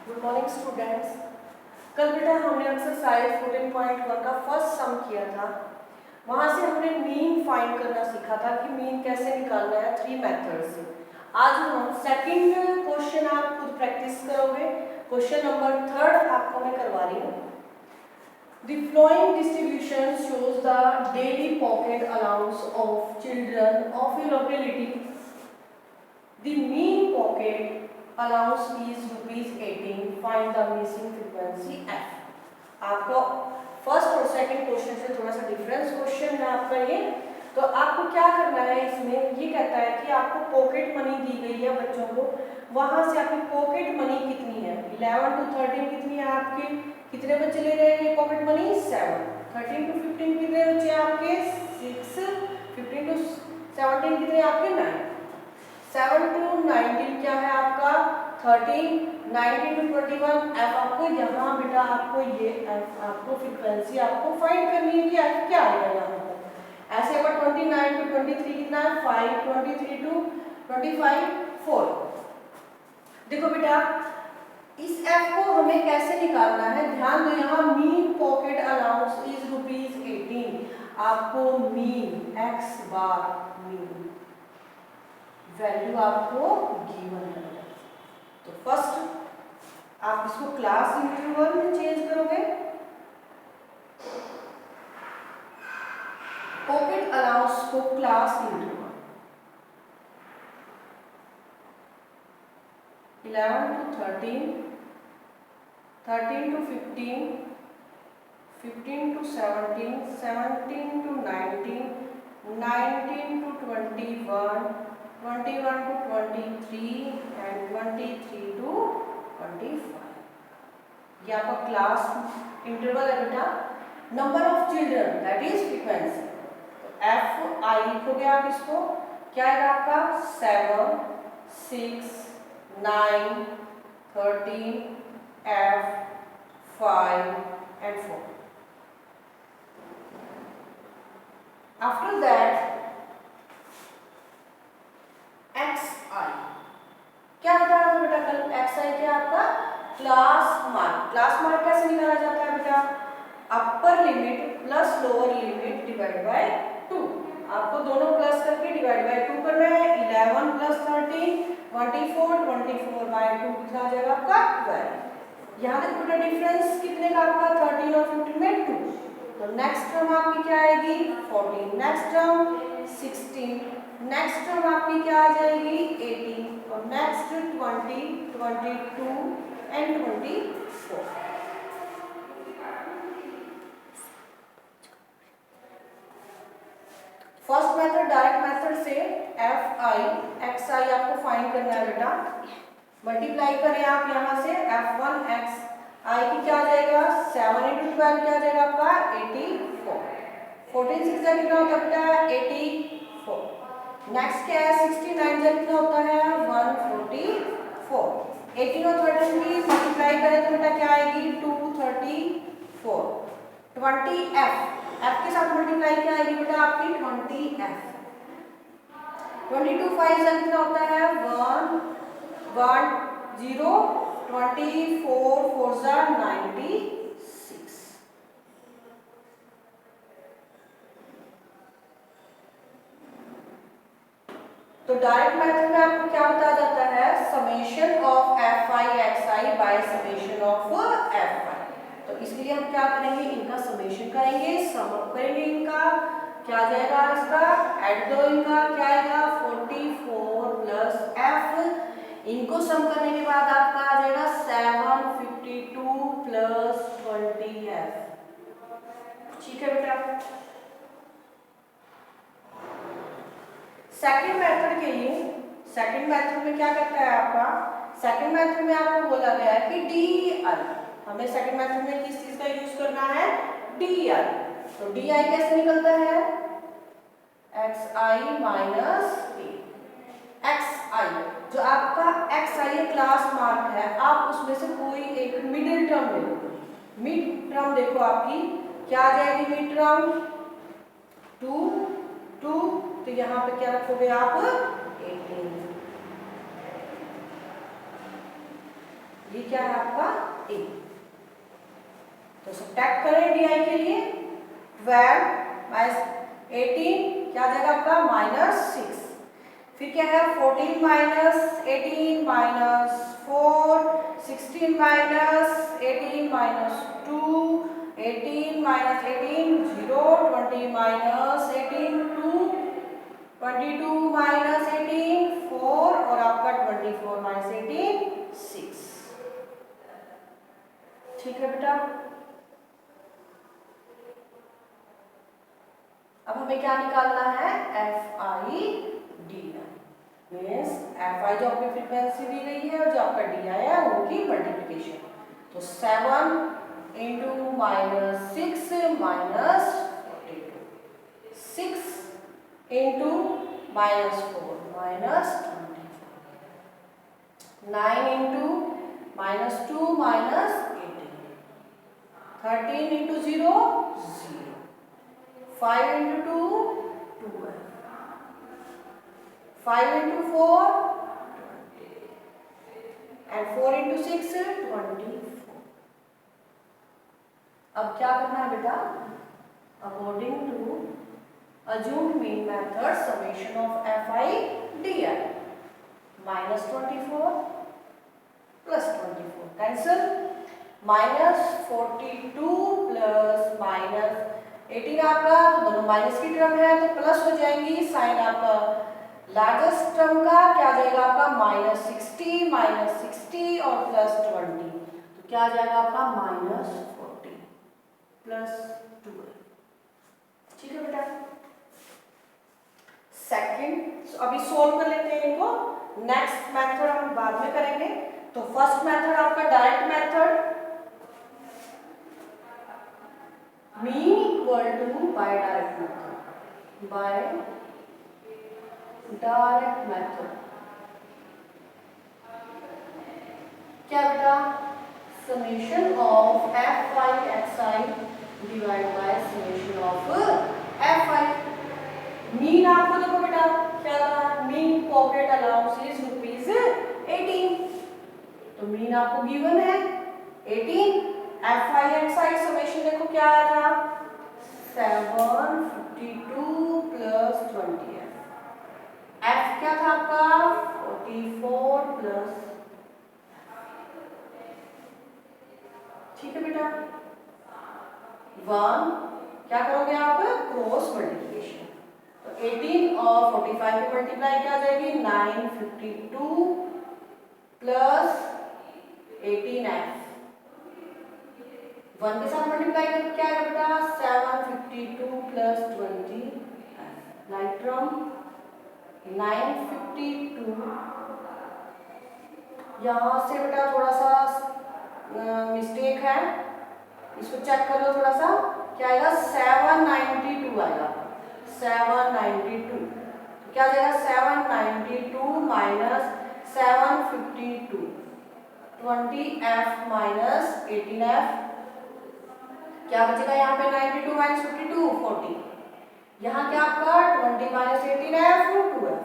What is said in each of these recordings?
Good morning students. कल बेटा हमने एक्सरसाइज 14.1 का फर्स्ट सम किया था। वहां से हमने मीन फाइंड करना सीखा था कि मीन कैसे निकालना है 3 मेथड से। आज हम सेकंड क्वेश्चन आप खुद प्रैक्टिस करोगे। क्वेश्चन नंबर 3 आपको मैं करवा रही हूँ। The following distribution shows the daily pocket allowance of children of a locality. The mean pocket allowance is ₹18. Find the missing frequency f. आपको फर्स्ट और सेकंड क्वेश्चन से थोड़ा सा डिफरेंस क्वेश्चन है आपका ये। तो आपको क्या करना है, इसमें ये कहता है कि आपको पॉकेट मनी दी गई है बच्चों को, वहां से आपकी पॉकेट मनी कितनी है। 11 to 13 कितनी है आपके, कितने बच्चे ले रहे हैं ये पॉकेट मनी 7। 13 to 15 कितने बच्चे हैं आपके 6। 15 to 17 कितने आपके 9। 7 to 19 क्या है आपका 13। 19 to 21 एफ आपको यहाँ बेटा आपको ये एफ आपको फ्रीक्वेंसी आपको फाइंड करनी है कि एफ क्या आएगा यहाँ पर। ऐसे अगर 29 to 23 कितना है 5। 23 to 25 4। देखो बेटा इस एफ को हमें कैसे निकालना है, ध्यान दो यहाँ मीन पॉकेट अलाउंस इज ₹18। आपको मीन एक्स बार मीन वैल्यू आपको गिवन है। तो फर्स्ट आप इसको क्लास इंटरवल में चेंज करोगे। पॉकेट अलाउंस को class interval 11 to 13, 13 to 15, 15 to 17, 17 to 19, 19 to 21, 21 to 23 and 23 to 25। ये आपका क्लास इंटरवल है बेटा। Number of children that is frequency. F I लिखोगे आप इसको, क्या है आपका 7, 6, 9, 13, F, 5 and 4। After that XI क्या बताया था बेटा कल। XI क्या आपका क्लास मार्क। क्लास मार्क कैसे निकाला जाता है बेटा, upper limit plus lower limit divide by 2। आपको दोनों प्लस करके डिवाइड बाय 2 करना है। 11 प्लस 13 24, 24 बाय 2 कितना आ जाएगा आपका 12। यहाँ तक बेटा डिफरेंस कितने का आपका 13 और 15 में 2। तो नेक्स्ट टर्म आपकी क्या आएगी 14, नेक्स्ट टर्म 16, नेक्स्ट टर्म आपकी क्या आ जाएगी 18 और next 20, 22 and 24। First method direct method से एफ आई एक्स आई आपको फाइंड करना है बेटा। मल्टीप्लाई करें आप यहाँ से f1 x आई की क्या आ जाएगा 7 into 12 क्या आ जाएगा आपका 84। 14 6 का कितना होता है बेटा 84। नेक्स्ट क्या है 69 का कितना होता है 144। 18 और 13 की मल्टीप्लाई करें तो बेटा क्या आएगी 234। 20 f के साथ मल्टीप्लाई क्या आएगी बेटा आपकी 20 f। 22 5 से कितना होता है 1 1 0। 24 4 जा 96। तो डायरेक्ट मेथड में आपको क्या बताया जाता है summation of F I X I bye summation of F आई। तो इसके लिए हम क्या करेंगे, इनका समेशन करेंगे, सम अप करेंगे, इनका क्या आ जाएगा इसका ऐड दो, इनका क्या आएगा 44 प्लस एफ। इनको सम करने के बाद आपका आ जाएगा 752 प्लस 20 एफ। ठीक है बेटा। सेकंड मेथड के लिए, सेकंड मेथड में क्या करता है आपका, सेकंड मेथड में आपको बोला गया है कि डी आई, हमें सेकंड मेथड में किस चीज का यूज करना है डी आई। तो डी आई कैसे निकलता है एक्स आई माइनस एक्स आई। जो आपका एक्स आई क्लास मार्क है आप उसमें से कोई एक मिडिल टर्म ले लो। मिड टर्म देखो आपकी क्या आ जाएगी मिड टर्म 2 2। तो यहाँ पे क्या रखोगे आप 18। ये क्या है आपका a। तो सब्ट्रैक्ट करें डी के लिए 12 माइनस 18 क्या आ जाएगा आपका -6। फिर क्या है 14 minus 18 minus 4 16 minus 18 minus 2 18 minus 18 0 20 minus 18 2 22 minus 18 4 और आपका 24 माइनस 18 6। ठीक है बेटा। अब हमें क्या निकालना है F I D I means F I जो आपकी फ्रीक्वेंसी दी गई है और जो आपका डी आई है उनकी मल्टीप्लिकेशन। तो 7 into minus 6 minus 6 into minus 4 minus 24 9 into minus 2 minus 18 13 into 0 0 5 into 2 12 5 into 4 and 4 into 6 24। अब क्या करना है बेटा according to assumed mean method summation of fi di -24 plus 24 cancel -42 plus minus 18 आपका तो दोनों माइनस की टर्म है तो प्लस हो जाएंगी। साइन आपका लार्जेस्ट टर्म का क्या आ जाएगा आपका -60 और प्लस 20 तो क्या आ जाएगा आपका -40 प्लस 12। ठीक है बेटा। सेकंड अभी सोल्व कर लेते हैं इनको, नेक्स्ट मेथड हम बाद में करेंगे। तो फर्स्ट मेथड आपका direct method mean equal to by direct method क्या बेटा summation of F I X I divide by summation of F I. Mean आपको देखो बेटा क्या था मीन पॉकेट अलाउंस इज ₹18। तो मीन आपको गिवन है 18। F I X I summation देखो क्या आया था 752 प्लस 20 एफ क्या था आपका 44 प्लस। ठीक है बेटा 1 क्या करोगे आप क्रॉस मल्टीप्लिकेशन। तो 18 और 45 की मल्टीप्लाई क्या आ जाएगी 952 प्लस 18f 1 के साथ मल्टीप्लाई करके क्या है बेटा 752 प्लस 20 लाइक फ्रॉम 952। यहाँ से बेटा थोड़ा सा मिस्टेक है इसको चेक कर लो थोड़ा सा क्या आएगा 792 आएगा 792 तो क्या आ जाएगा 792 माइनस 752 20f माइनस 18f क्या बचेगा यहाँ पे 92 माइनस 52 40। यहाँ क्या आपका 20 minus 18f 2f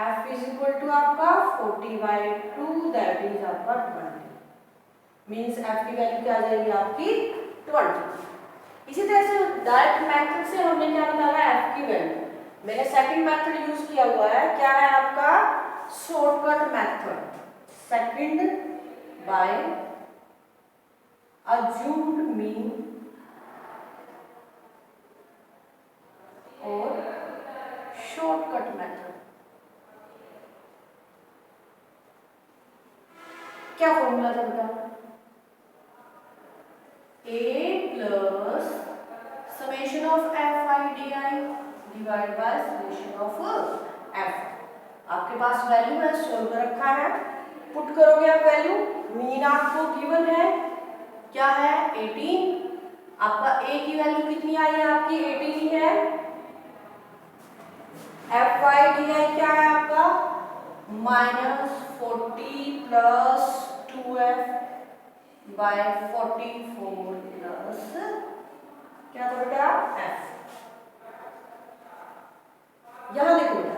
f is equal to आपका 40/2 दैट इज आपका 20 मीन्स f की वैल्यू क्या आ जाएगी आपकी 20। इसी तरह से डायरेक्ट मेथड से हमने क्या निकाला f की वैल्यू। मैंने सेकंड मेथड यूज किया हुआ है क्या है आपका shortcut method second by assumed mean और शॉर्टकट मेथड। क्या फॉर्मूला था बेटा a plus summation of F I D I divide by summation of F. आपके पास वैल्यू है सोल्व कर रखा है पुट करोगे आप वैल्यू। मीन आपको गिवन है क्या है 18। आपका a की वैल्यू कितनी आई है आपकी 18 ही है। एफ आई डी आई क्या है आपका -40 प्लस 2f बाय 44 प्लस क्या था बेटा f। यहां देखो बेटा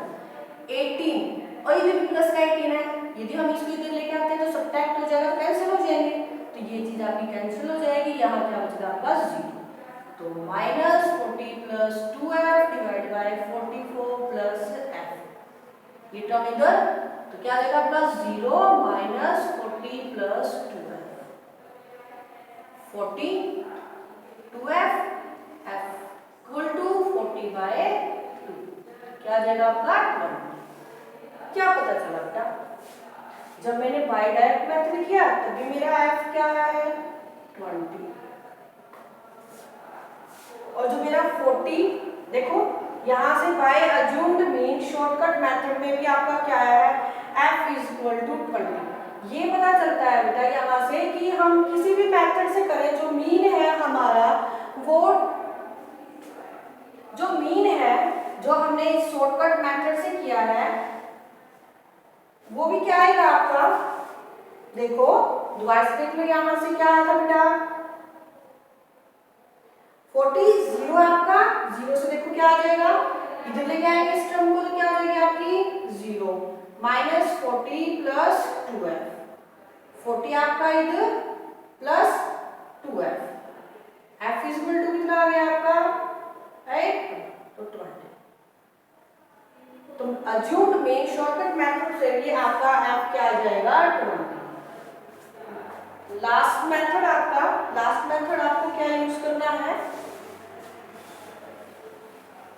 18 और ये भी प्लस का 18 है यदि हम इसको इधर लेके आते हैं तो सब्ट्रैक्ट हो जाएगा, कैंसिल हो जाएंगे, तो ये चीज आपकी कैंसिल हो जाएगी। यहाँ क्या बचेगा आपका 0, तो -40 plus 2f divide by 44 plus f, ये टर्म इधर, तो क्या आ जाएगा आपका 0 -40 plus 2f, 40 2f f equal to 40 by 2, क्या आ जाएगा आपका 20। क्या पता चला बेटा, जब मैंने बाय डायरेक्ट मेथड किया तभी मेरा f क्या है 20, और जो मेरा 40, देखो यहाँ से by assumed mean shortcut method में भी आपका क्या है f इज इक्वल टू 20। ये पता चलता है बेटा यहाँ से कि हम किसी भी मेथड से करें, जो मीन है हमारा, वो जो मीन है जो हमने इस शॉर्टकट मेथड से किया है वो भी क्या आएगा आपका, देखो दोबारा से देख लो, यहाँ से क्या आया था बेटा 40, 0 आपका, 0 से देखो क्या आ जाएगा, इधर लेके आएंगे इस टर्म को, तो क्या आ जाएगी आपकी 0 -40 प्लस 2f, 40 आपका इधर plus 2f, f is equal to कितना आ गया आपका, राइट, तो 20। तो अज्यूम्ड मेन शॉर्टकट मेथड से भी आपका f क्या आ जाएगा 20। लास्ट मेथड आपको क्या यूज करना है,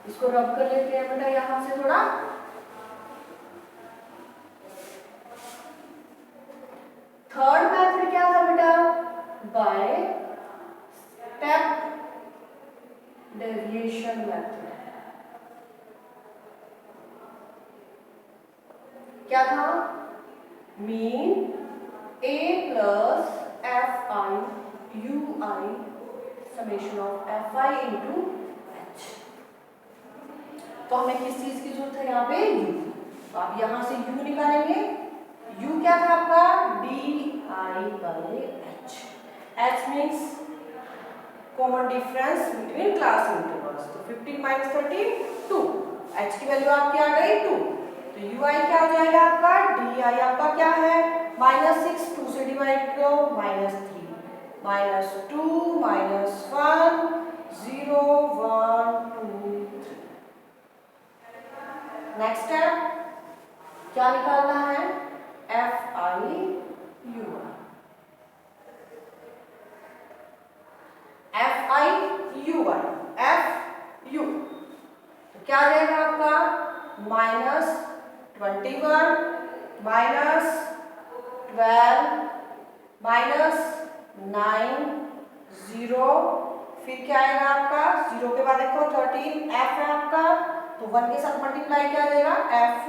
इसको रब कर लेते हैं बेटा यहां से थोड़ा, थर्ड मेथड क्या था बेटा, बाय स्टेप डेविएशन मेथड। क्या था, mean a plus F I you I summation of F I into H. तो हमें किस चीज की जरूरत है यहाँ पे u, तो आप यहाँ से u निकालेंगे, u क्या था आपका D I by H, H means common difference between class intervals, तो 15 माइनस 13 2, h की वैल्यू आपकी आ गई 2, तो ui क्या हो जाएगा आपका di आपका क्या है -6, 2 से डिवाइड करो -3, -2 -1 0 1 2 3। नेक्स्ट स्टेप क्या निकालना है, F I you I, F I you I, F you, तो क्या आ जाएगा आपका -21 -12 -9 0, फिर क्या आएगा आपका 0 के बाद देखो 13, f है आपका, तो 1 के साथ मल्टीप्लाई क्या आ जाएगा f,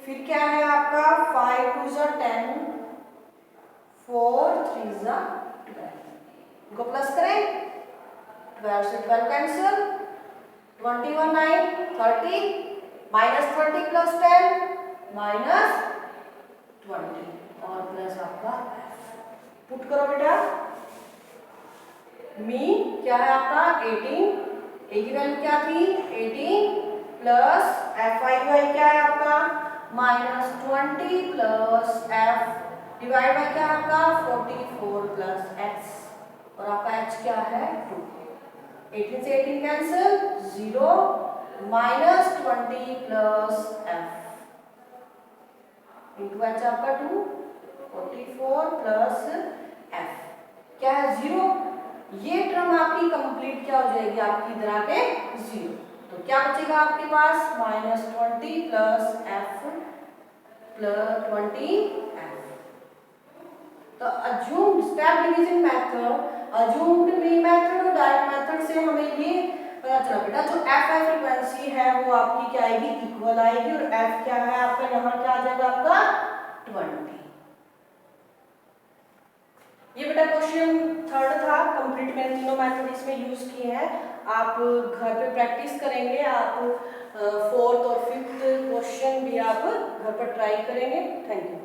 फिर क्या है आपका 5 2 जा 10, 4 3 जा 12, इनको प्लस करें, 12 से 12 कैंसिल, 21 9 30, -30 प्लस 10 -20 और प्लस आपका पुट करो बेटा, मीन क्या है आपका 18, ए की वैल्यू क्या थी 18 प्लस एफ आई वाई क्या है आपका -20 प्लस एफ डिवाइड बाय क्या है आपका 44 प्लस एक्स, और आपका एच क्या है 2, 18 से 18 cancel 0 -20 plus F into H आपका 2, 44 प्लस एफ क्या है 0, ये टर्म आपकी कंप्लीट क्या हो जाएगी आपकी इधर आके 0, तो क्या बचेगा आपके पास -20 प्लस एफ प्लस 20 एफ। तो assumed step division method, assumed mean method और डायरेक्ट मेथड से हमें ये पता चला बेटा जो एफ आई फ्रीक्वेंसी है वो आपकी क्या आएगी इक्वल आएगी, और एफ क्या है आपका यहाँ क्या आ जाएगा आपका 20। ये बेटा क्वेश्चन थर्ड था, कंप्लीट मैंने तीनों मेथड इसमें यूज किए हैं, आप घर पे प्रैक्टिस करेंगे, आप फोर्थ और फिफ्थ क्वेश्चन भी आप घर पर ट्राई करेंगे। Thank you.